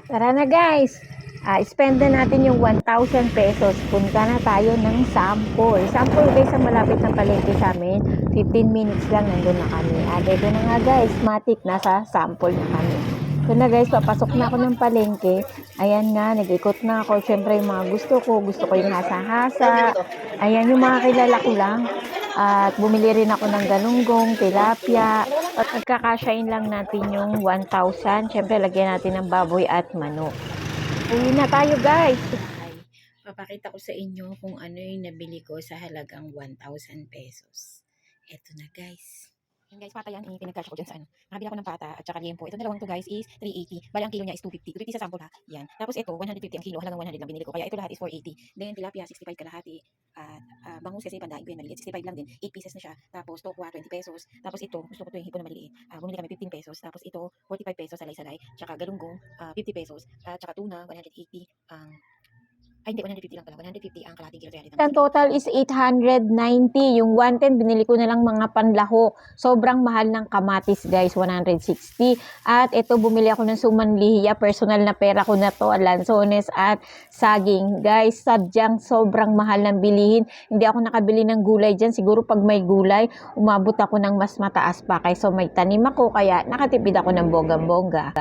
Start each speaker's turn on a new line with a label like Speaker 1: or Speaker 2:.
Speaker 1: Tara na guys, spend na natin yung 1,000 pesos. Punta na tayo ng sample. Sample guys ang malapit na palengke sa amin. 15 minutes lang nandun na kami. At ito na nga guys, matik nasa sample na kami. Ito na guys, papasok na ako ng palengke. Ayan nga, nag-ikot na ako. Siyempre yung mga gusto ko yung hasa-hasa. Ayan yung mga kilala ko lang. At bumili rin ako ng galunggong, tilapia. At magkakasyain lang natin yung 1,000. Siyempre, lagyan natin ng baboy at manok. Uwi na tayo, guys.
Speaker 2: Papakita ko sa inyo kung ano yung nabili ko sa halagang 1,000 pesos. Eto na, guys. Yan guys, pata yan, pinagkasya ko dyan sa ano. Nakabila ko ng pata at saka liempo. Itong dalawang to guys is 380. Bali ang kilo niya is 250. 250 sa sample ha. Yan. Tapos ito, 150 ang kilo. Halagang 100 lang binili ko. Kaya ito lahat is 480. Then tilapia, 65 kalahati. At bangus kasi pandaig ko yan maliit. 65 lang din. 8 pieces na siya. Tapos tokwa, 20 pesos. Tapos ito, gusto ko ito yung hipon na maliliit. Bumili kami 15 pesos. Tapos ito, 45 pesos salay-salay. Tsaka galunggong, 50 pesos. At tsaka tuna, 180 ang... Ay, hindi, 150 lang pala. 150 ang kalating kilo.
Speaker 1: Ang total is 890. Yung 110, binili ko na lang mga panlaho. Sobrang mahal ng kamatis, guys. 160. At ito, bumili ako ng sumanlihiya. Personal na pera ko na to. Lanzones at saging. Guys, sadyang sobrang mahal ng bilihin. Hindi ako nakabili ng gulay dyan. Siguro pag may gulay, umabot ako ng mas mataas pa. Kaysa may tanim ako. Kaya nakatipid ako ng bonggang-bongga.